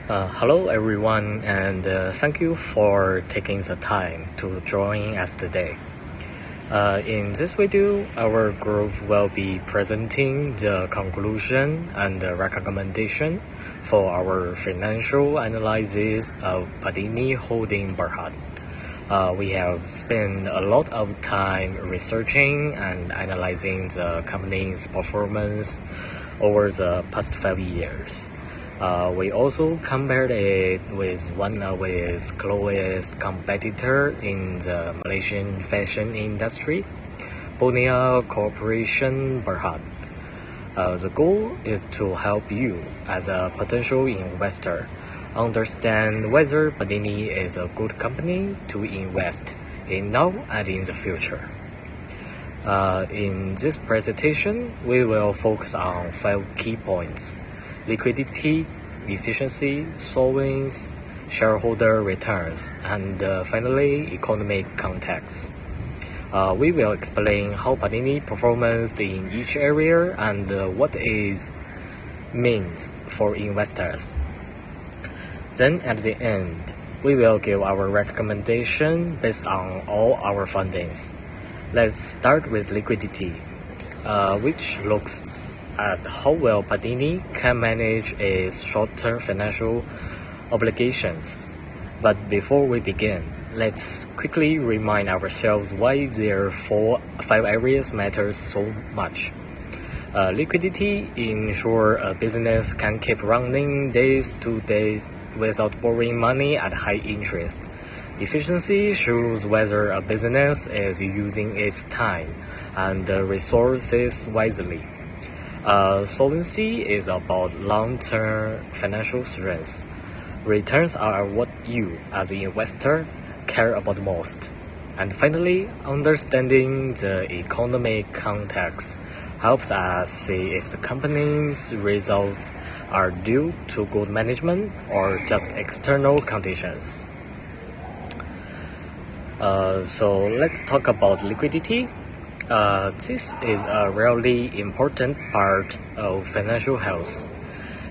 Hello everyone, and thank you for taking the time to join us today. In this video, our group will be presenting the conclusion and the recommendation for our financial analysis of Padini Holding Berhad. We have spent a lot of time researching and analyzing the company's performance over the past 5 years. We also compared it with one of its closest competitor in the Malaysian fashion industry, Bonia Corporation Berhad. The goal is to help you as a potential investor understand whether Padini is a good company to invest in now and in the future. In this presentation, we will focus on 5 key points: liquidity, efficiency, solvency, shareholder returns, and finally, economic context. We will explain how Padini performs in each area and what it means for investors. Then at the end, we will give our recommendation based on all our findings. Let's start with liquidity, which looks at how well Padini can manage its short-term financial obligations. But before we begin, let's quickly remind ourselves why their 5 areas matter so much. Liquidity ensures a business can keep running days to days without borrowing money at high interest. Efficiency shows whether a business is using its time and resources wisely. Solvency is about long-term financial strength. Returns are what you, as an investor, care about most. And finally, understanding the economic context helps us see if the company's results are due to good management or just external conditions. So let's talk about liquidity. This is a really important part of financial health.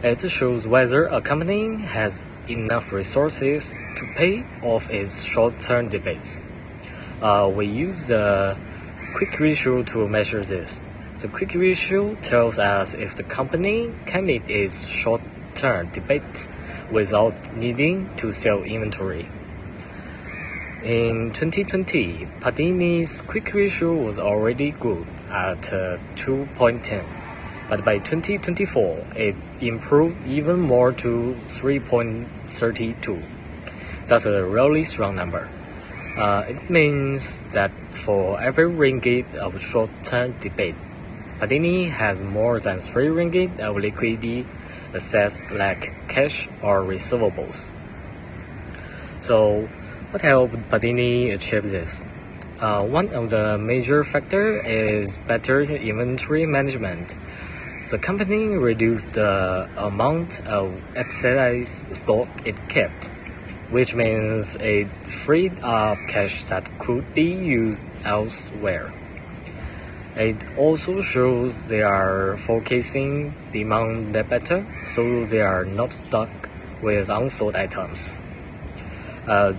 It shows whether a company has enough resources to pay off its short-term debts. We use the quick ratio to measure this. The quick ratio tells us if the company can meet its short-term debts without needing to sell inventory. In 2020, Padini's quick ratio was already good at 2.10, but by 2024, it improved even more to 3.32. That's a really strong number. It means that for every ringgit of short-term debate, Padini has more than 3 ringgit of liquidity assets like cash or receivables. So, what helped Padini achieve this? One of the major factors is better inventory management. The company reduced the amount of excess stock it kept, which means it freed up cash that could be used elsewhere. It also shows they are focusing demand better, so they are not stuck with unsold items.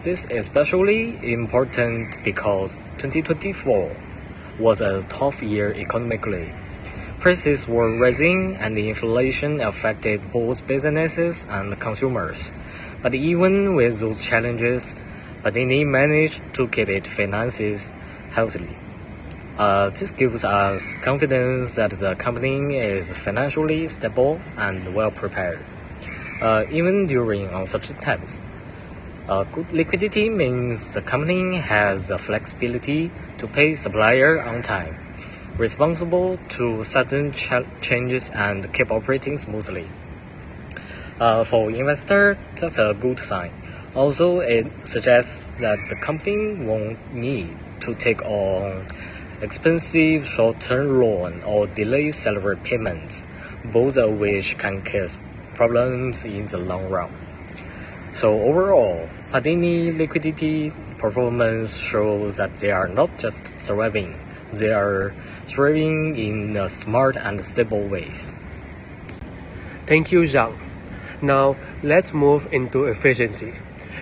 This is especially important because 2024 was a tough year economically. Prices were rising and the inflation affected both businesses and consumers. But even with those challenges, Padini managed to keep its finances healthy. This gives us confidence that the company is financially stable and well prepared, even during uncertain times. Good liquidity means the company has the flexibility to pay supplier on time, responsible to sudden changes and keep operating smoothly. For investors, that's a good sign. Also, it suggests that the company won't need to take on expensive short-term loan or delay salary payments, both of which can cause problems in the long run. So overall, Padini liquidity performance shows that they are not just surviving, they are thriving in smart and stable ways. Thank you, Zhang. Now, Let's move into efficiency.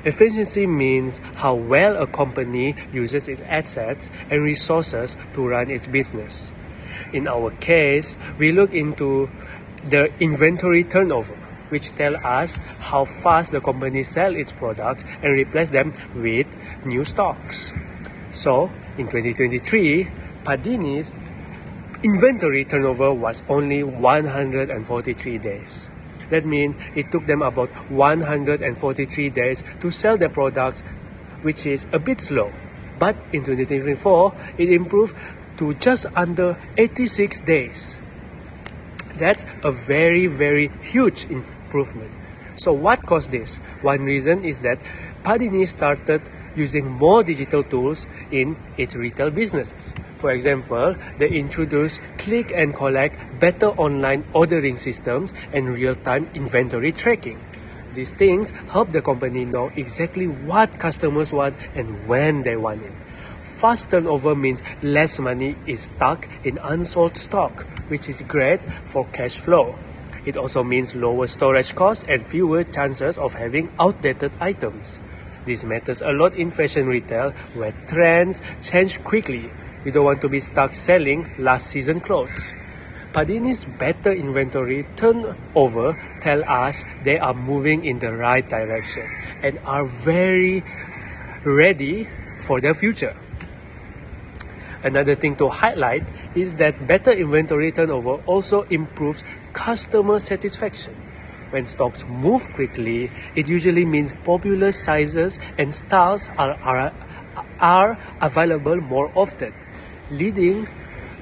Efficiency means how well a company uses its assets and resources to run its business. In our case, we look into the inventory turnover, which tell us how fast the company sells its products and replace them with new stocks. So, in 2023, Padini's inventory turnover was only 143 days. That means it took them about 143 days to sell their products, which is a bit slow. But in 2024, it improved to just under 86 days. That's a very, very huge improvement. So what caused this? One reason is that Padini started using more digital tools in its retail businesses. For example, they introduced click and collect, better online ordering systems, and real-time inventory tracking. These things help the company know exactly what customers want and when they want it. Fast turnover means less money is stuck in unsold stock, which is great for cash flow. It also means lower storage costs and fewer chances of having outdated items. This matters a lot in fashion retail, where trends change quickly. You don't want to be stuck selling last season clothes. Padini's better inventory turnover tell us they are moving in the right direction and are very ready for their future. Another thing to highlight is that better inventory turnover also improves customer satisfaction. When stocks move quickly, it usually means popular sizes and styles are available more often, leading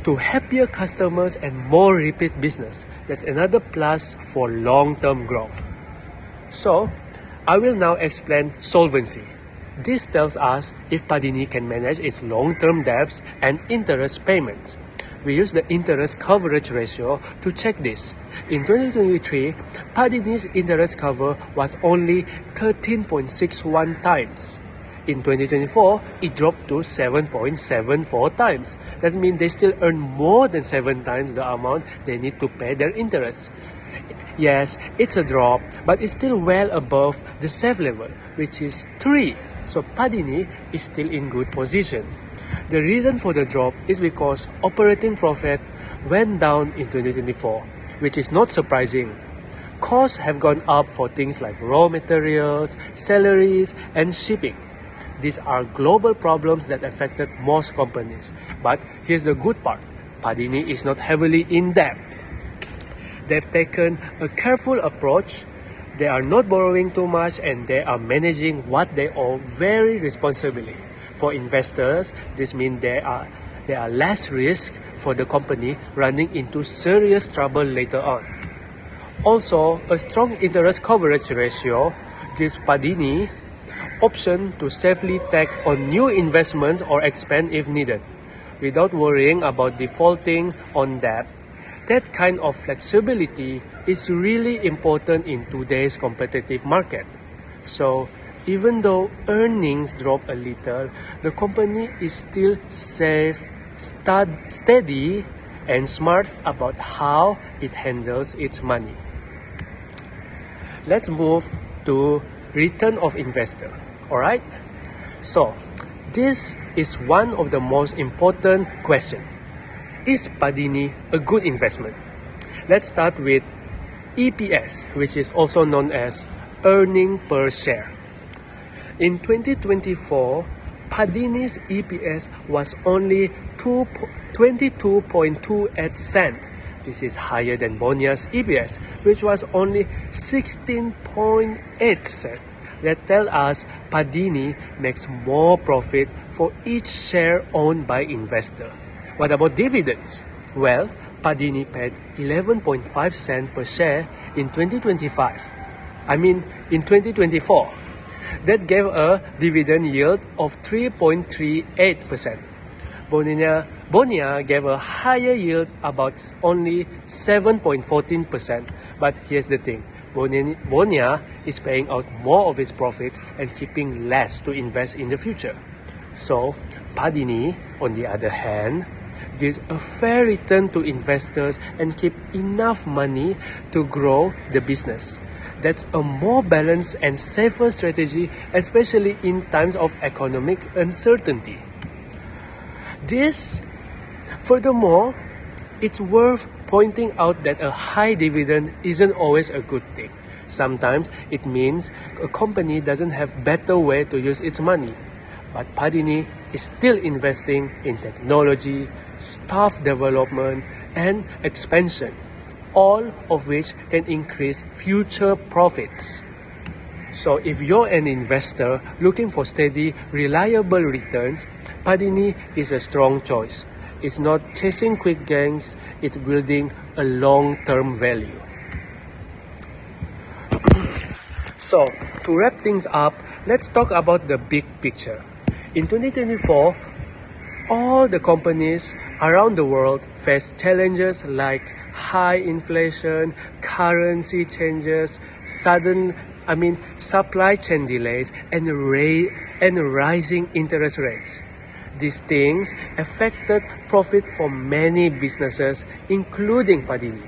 to happier customers and more repeat business. That's another plus for long-term growth. So, I will now explain solvency. This tells us if Padini can manage its long-term debts and interest payments. We use the interest coverage ratio to check this. In 2023, Padini's interest cover was only 13.61 times. In 2024, it dropped to 7.74 times. That means they still earn more than 7 times the amount they need to pay their interest. Yes, it's a drop, but it's still well above the safe level, which is 3. So Padini is still in good position. The reason for the drop is because operating profit went down in 2024, which is not surprising. Costs have gone up for things like raw materials, salaries, and shipping. These are global problems that affected most companies. But here's the good part. Padini is not heavily in debt. They've taken a careful approach. They are not borrowing too much and they are managing what they owe very responsibly. For investors, this means there are less risk for the company running into serious trouble later on. Also, a strong interest coverage ratio gives Padini option to safely take on new investments or expand if needed, without worrying about defaulting on debt. That kind of flexibility is really important in today's competitive market. So, even though earnings drop a little, the company is still safe, steady, and smart about how it handles its money. Let's move to return of investor. Alright? So, this is one of the most important questions. Is Padini a good investment? Let's start with EPS, which is also known as earning per share. In 2024, Padini's EPS was only 22.28 cents. This is higher than Bonia's EPS, which was only 16.8 cents. That tells us Padini makes more profit for each share owned by investor. What about dividends? Well, Padini paid 11.5 cents per share in 2024. That gave a dividend yield of 3.38%. Bonia gave a higher yield, about only 7.14%. But here's the thing, Bonia is paying out more of its profits and keeping less to invest in the future. So, Padini, on the other hand, gives a fair return to investors and keep enough money to grow the business. That's a more balanced and safer strategy, especially in times of economic uncertainty. Furthermore, it's worth pointing out that a high dividend isn't always a good thing. Sometimes it means a company doesn't have better way to use its money. But Padini is still investing in technology, staff development, and expansion, all of which can increase future profits. So if you're an investor looking for steady, reliable returns, Padini is a strong choice. It's not chasing quick gains, it's building a long-term value. So, to wrap things up, let's talk about the big picture. In 2024, all the companies around the world face challenges like high inflation, currency changes, supply chain delays, and rising interest rates. These things affected profit for many businesses, including Padini.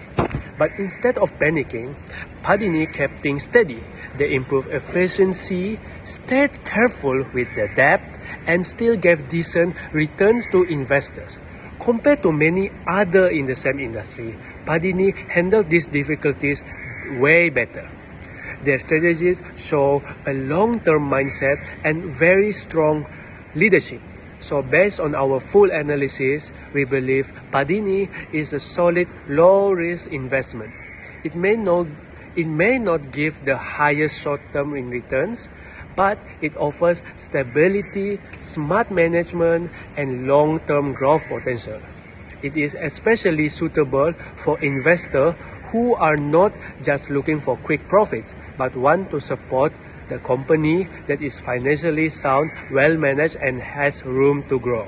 But instead of panicking, Padini kept things steady. They improved efficiency, stayed careful with the debt, and still gave decent returns to investors. Compared to many others in the same industry, Padini handled these difficulties way better. Their strategies show a long-term mindset and very strong leadership. So based on our full analysis, we believe Padini is a solid, low-risk investment. It may not give the highest short-term in returns, but it offers stability, smart management, and long-term growth potential. It is especially suitable for investors who are not just looking for quick profits, but want to support the company that is financially sound, well managed, and has room to grow.